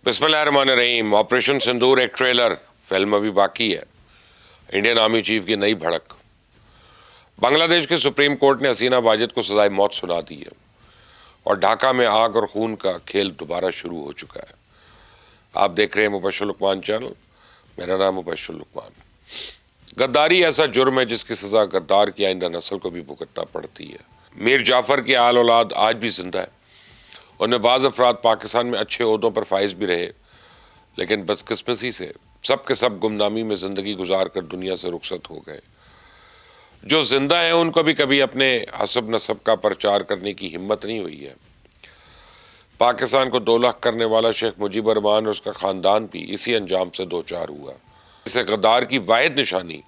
بسم اللہ الرحمن الرحیم. آپریشن سندور ایک ٹریلر فلم ابھی باقی ہے. انڈین آرمی چیف کی نئی بھڑک. بنگلہ دیش کے سپریم کورٹ نے حسینہ واجد کو سزائے موت سنا دی ہے اور ڈھاکہ میں آگ اور خون کا کھیل دوبارہ شروع ہو چکا ہے. آپ دیکھ رہے ہیں مبشر لقمان چینل. میرا نام مبشر لقمان. غداری ایسا جرم ہے جس کی سزا غدار کی آئندہ نسل کو بھی بھگتنا پڑتی ہے. میر جعفر کی آل اولاد آج بھی زندہ ہے. ان میں بعض افراد پاکستان میں اچھے عہدوں پر فائز بھی رہے، لیکن بدقسمتی سے سب کے سب گمنامی میں زندگی گزار کر دنیا سے رخصت ہو گئے. جو زندہ ہیں ان کو بھی کبھی اپنے حسب نسب کا پرچار کرنے کی ہمت نہیں ہوئی ہے. پاکستان کو 2 لاکھ کرنے والا شیخ مجیب الرحمان اور اس کا خاندان بھی اسی انجام سے دوچار ہوا. اسے غدار کی واحد نشانی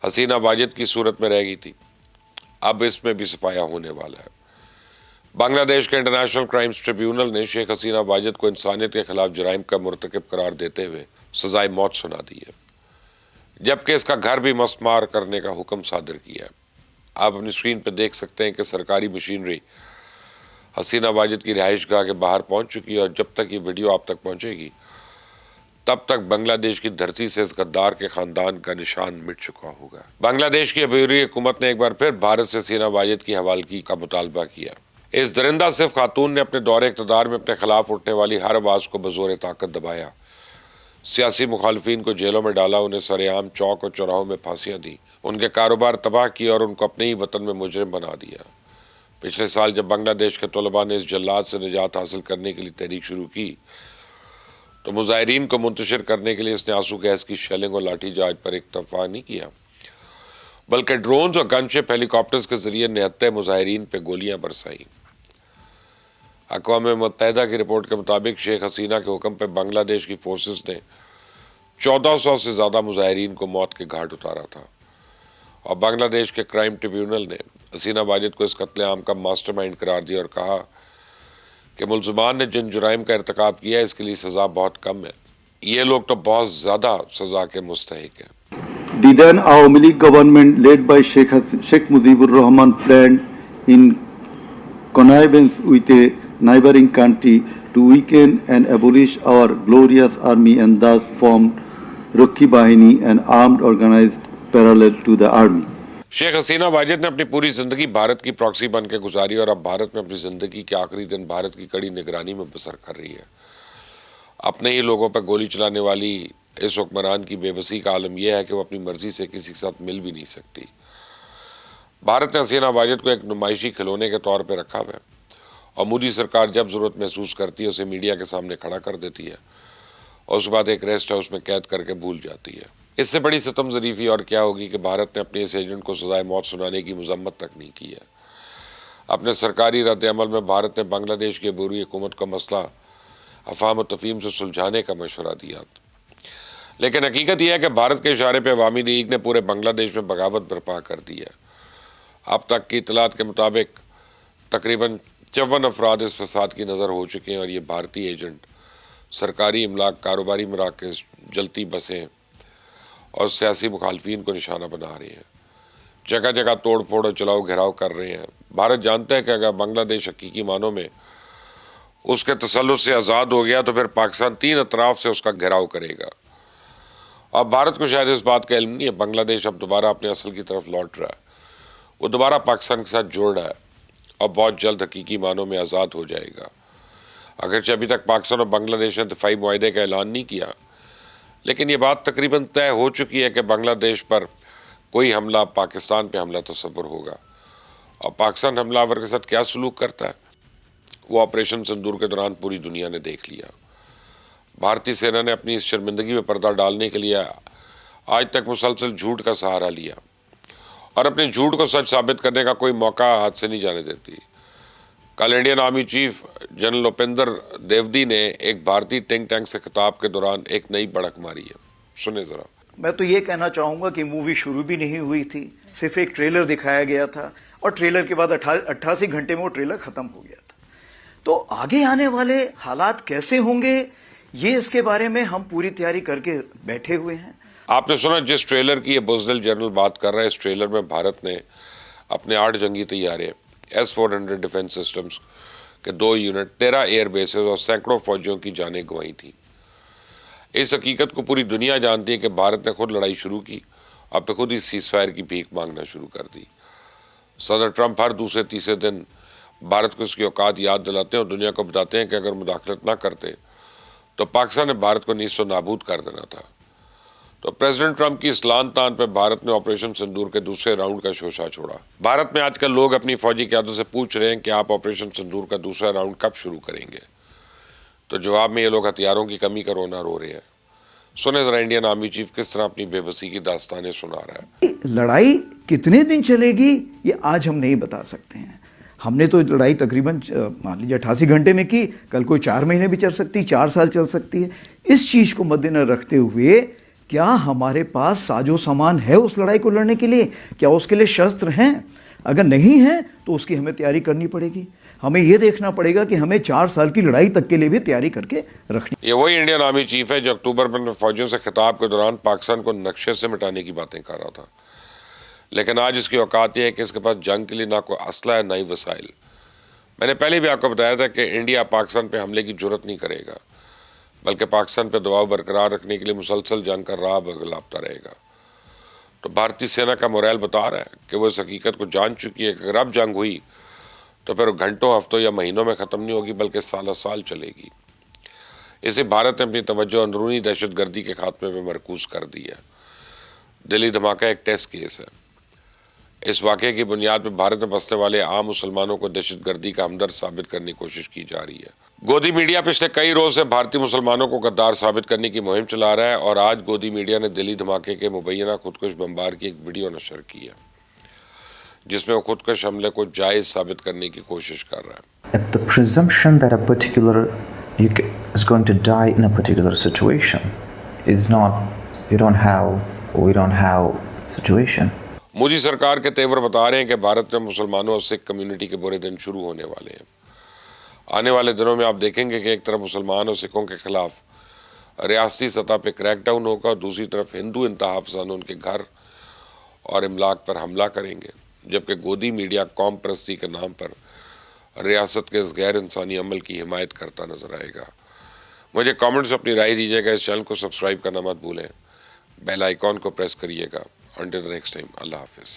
حسینہ واجد کی صورت میں رہ گئی تھی. اب اس میں بھی صفایا ہونے والا ہے. بنگلہ دیش کے انٹرنیشنل کرائمز ٹریبیونل نے شیخ حسینہ واجد کو انسانیت کے خلاف جرائم کا مرتکب قرار دیتے ہوئے سزائے موت سنا دی ہے، جبکہ اس کا گھر بھی مسمار کرنے کا حکم صادر کیا ہے. آپ اپنی اسکرین پہ دیکھ سکتے ہیں کہ سرکاری مشینری حسینہ واجد کی رہائش گاہ کے باہر پہنچ چکی ہے، اور جب تک یہ ویڈیو آپ تک پہنچے گی تب تک بنگلہ دیش کی دھرتی سے اس غدار کے خاندان کا نشان مٹ چکا ہوگا. بنگلہ دیش کی عبوری حکومت نے ایک بار پھر بھارت سے حسینہ واجد کی حوالگی کا مطالبہ کیا. اس درندہ صرف خاتون نے اپنے دور اقتدار میں اپنے خلاف اٹھنے والی ہر آواز کو بزور طاقت دبایا. سیاسی مخالفین کو جیلوں میں ڈالا، انہیں سرعام چوک اور چوراہوں میں پھانسیاں دی، ان کے کاروبار تباہ کیے اور ان کو اپنے ہی وطن میں مجرم بنا دیا. پچھلے سال جب بنگلہ دیش کے طلباء نے اس جلاد سے نجات حاصل کرنے کے لیے تحریک شروع کی تو مظاہرین کو منتشر کرنے کے لیے اس نے آنسو گیس کی شیلنگ اور لاٹھی چارج پر اکتفا نہیں کیا، بلکہ ڈرونز اور گن شپ ہیلی کاپٹرز کے ذریعے نہتے مظاہرین پہ گولیاں برسائیں. اقوام متحدہ کی رپورٹ کے مطابق شیخ حسینہ کے حکم پہ بنگلہ دیش کی فورسز نے 1400 سے زیادہ مظاہرین کو موت کے گھاٹ اتارا تھا، اور بنگلہ دیش کے کرائم ٹریبیونل نے حسینہ واجد کو اس قتل عام کا ماسٹر مائنڈ قرار دیا اور کہا کہ ملزمان نے جن جرائم کا ارتکاب کیا ہے اس کے لیے سزا بہت کم ہے. یہ لوگ تو بہت زیادہ سزا کے مستحق ہیں. The then Awami League government led by Sheikh Mujibur Rahman planned in connivance with a neighboring country to weaken and abolish our glorious army and thus formed Rakhi Bahini, an armed organized parallel to the army. Sheikh Hasina Wajid نے اپنی پوری زندگی بھارت کی proxy بن کے گزاری اور اب بھارت میں اپنی زندگی کے آخری دن بھارت کی کڑی نگرانی میں بسر کر رہی ہے. اپنے ہی لوگوں پر گولی چلانے والی اس حکمران کی بے بسی کا عالم یہ ہے کہ وہ اپنی مرضی سے کسی کے ساتھ مل بھی نہیں سکتی. بھارت نے حسینہ واجد کو ایک نمائشی کھلونے کے طور پہ رکھا ہوا ہے، اور مودی سرکار جب ضرورت محسوس کرتی ہے اسے میڈیا کے سامنے کھڑا کر دیتی ہے اور اس کے بعد ایک ریسٹ ہاؤس میں قید کر کے بھول جاتی ہے. اس سے بڑی ستم ظریفی اور کیا ہوگی کہ بھارت نے اپنے اس ایجنٹ کو سزائے موت سنانے کی مذمت تک نہیں کی ہے. اپنے سرکاری رد عمل میں بھارت نے بنگلہ دیش کی عبوری حکومت کا مسئلہ افہام و تفہیم سے سلجھانے کا مشورہ دیا، لیکن حقیقت یہ ہے کہ بھارت کے اشارے پہ عوامی لیگ نے پورے بنگلہ دیش میں بغاوت برپا کر دی ہے. اب تک کی اطلاعات کے مطابق تقریباً 54 افراد اس فساد کی نظر ہو چکے ہیں، اور یہ بھارتی ایجنٹ سرکاری املاک، کاروباری مراکز، جلتی بسیں اور سیاسی مخالفین کو نشانہ بنا رہے ہیں. جگہ جگہ توڑ پھوڑ اور چلاؤ گھیراؤ کر رہے ہیں. بھارت جانتا ہے کہ اگر بنگلہ دیش حقیقی معنوں میں اس کے تسلط سے آزاد ہو گیا تو پھر پاکستان 3 اطراف سے اس کا گھیراؤ کرے گا. اور بھارت کو شاید اس بات کا علم نہیں ہے. بنگلہ دیش اب دوبارہ اپنے اصل کی طرف لوٹ رہا ہے. وہ دوبارہ پاکستان کے ساتھ جوڑ رہا ہے اور بہت جلد حقیقی معنوں میں آزاد ہو جائے گا. اگرچہ ابھی تک پاکستان اور بنگلہ دیش نے دفاعی معاہدے کا اعلان نہیں کیا، لیکن یہ بات تقریباً طے ہو چکی ہے کہ بنگلہ دیش پر کوئی حملہ پاکستان پہ حملہ تصور ہوگا. اور پاکستان حملہ آور کے ساتھ کیا سلوک کرتا ہے وہ آپریشن سندور کے دوران پوری دنیا نے دیکھ لیا. بھارتی سینا نے اپنی اس شرمندگی میں پردہ ڈالنے کے لیے آج تک مسلسل جھوٹ کا سہارا لیا، اور اپنے جھوٹ کو سچ ثابت کرنے کا کوئی موقع ہاتھ سے نہیں جانے دیتی. کل Indian army chief general Upendra Dwivedi نے ایک بھارتی تھنک ٹینک سے خطاب کے دوران ایک نئی بڑک ماری ہے. سنیں ذرا. میں تو یہ کہنا چاہوں گا کہ مووی شروع بھی نہیں ہوئی تھی، صرف ایک ٹریلر دکھایا گیا تھا، اور ٹریلر کے بعد 88 گھنٹے میں وہ ٹریلر ختم ہو گیا تھا. تو آگے آنے والے حالات کیسے ہوں گے یہ اس کے بارے میں ہم پوری تیاری کر کے بیٹھے ہوئے ہیں. آپ نے سنا جس ٹریلر کی یہ بزدل جنرل بات کر رہا ہے، اس ٹریلر میں بھارت نے اپنے 8 جنگی طیارے S-400 ڈیفنس سسٹمز کے 2 یونٹ، 13 ایئر بیسز اور سینکڑوں فوجیوں کی جانیں گنوائی تھی. اس حقیقت کو پوری دنیا جانتی ہے کہ بھارت نے خود لڑائی شروع کی اور پھر خود ہی سیز فائر کی بھیک مانگنا شروع کر دی. صدر ٹرمپ ہر دوسرے تیسرے دن بھارت کو اس کی اوقات یاد دلاتے ہیں اور دنیا کو بتاتے ہیں کہ اگر مداخلت نہ کرتے تو پاکستان نے بھارت کو نیست و نابود کر دینا تھا. تو پریزیڈنٹ ٹرمپ کی اس لعن طعن پہ بھارت نے آپریشن سندور کے دوسرے راؤنڈ کا شوشہ چھوڑا. بھارت میں آج کل لوگ اپنی فوجی قیادت سے پوچھ رہے ہیں کہ آپ آپریشن سندور کا دوسرا راؤنڈ کب شروع کریں گے. تو جواب میں یہ لوگ ہتھیاروں کی کمی کا رونا رو رہے ہیں. سنیں ذرا انڈین آرمی چیف کس طرح اپنی بے بسی کی داستانیں سنا رہا ہے. لڑائی کتنے دن چلے گی یہ آج ہم نہیں بتا سکتے ہیں. ہم نے تو لڑائی تقریباً مان لیجیے 88 گھنٹے میں کی, کل کوئی 4 مہینے بھی چل سکتی, 4 سال چل سکتی ہے. اس چیز کو مد نظر رکھتے ہوئے کیا ہمارے پاس ساز و سامان ہے اس لڑائی کو لڑنے کے لیے؟ کیا اس کے لیے شسطر ہیں؟ اگر نہیں ہیں تو اس کی ہمیں تیاری کرنی پڑے گی. ہمیں یہ دیکھنا پڑے گا کہ ہمیں 4 سال کی لڑائی تک کے لیے بھی تیاری کر کے رکھنی. یہ وہی انڈین آرمی چیف ہے جو اکتوبر میں فوجیوں سے خطاب کے دوران پاکستان کو نقشے سے مٹانے کی باتیں کر رہا تھا. لیکن آج اس کی اوقات یہ ہے کہ اس کے پاس جنگ کے لیے نہ کوئی اسلحہ ہے نہ ہی وسائل. میں نے پہلے بھی آپ کو بتایا تھا کہ انڈیا پاکستان پہ حملے کی جرت نہیں کرے گا, بلکہ پاکستان پہ دباؤ برقرار رکھنے کے لیے مسلسل جنگ کا راہ لاپتا رہے گا. تو بھارتی سینا کا مورائل بتا رہا ہے کہ وہ اس حقیقت کو جان چکی ہے کہ اگر اب جنگ ہوئی تو پھر گھنٹوں, ہفتوں یا مہینوں میں ختم نہیں ہوگی بلکہ سالہ سال چلے گی. اسے بھارت نے اپنی توجہ اندرونی دہشت گردی کے خاتمے پہ مرکوز کر دی ہے. دلی دھماکہ ایک ٹیسٹ کیس ہے. اس واقعے کی بنیاد پہ بھارت میں بسنے والے عام مسلمانوں کو دہشت گردی کا ہمدرد ثابت کرنے کی کوشش کی جا رہی ہے. گودی میڈیا پچھلے کئی روز سے بھارتی مسلمانوں کو غدار ثابت کرنے کی مہم چلا رہا ہے اور آج گودی میڈیا نے دلی دھماکے کے مبینہ خودکش بمبار کی ایک ویڈیو نشر کی ہے جس میں وہ خودکش حملے کو جائز ثابت کرنے کی کوشش کر رہا ہے. The presumption that a particular is going to die in a particular situation is not, we don't have situation. Modi سرکار کے تیور بتا رہے ہیں کہ بھارت میں مسلمانوں اور سکھ کمیونٹی کے برے دن شروع ہونے والے ہیں. آنے والے دنوں میں آپ دیکھیں گے کہ ایک طرف مسلمان اور سکھوں کے خلاف ریاستی سطح پہ کریک ڈاؤن ہوگا اور دوسری طرف ہندو انتہا پسند ان کے گھر اور املاک پر حملہ کریں گے, جبکہ گودی میڈیا قوم پرستی کے نام پر ریاست کے اس غیر انسانی عمل کی حمایت کرتا نظر آئے گا. مجھے کامنٹس میں اپنی رائے دیجیے گا. اس چینل کو سبسکرائب کرنا مت بھولیں, بیل آئیکن کو پریس کریے گا. Until the next time, Allah Hafiz.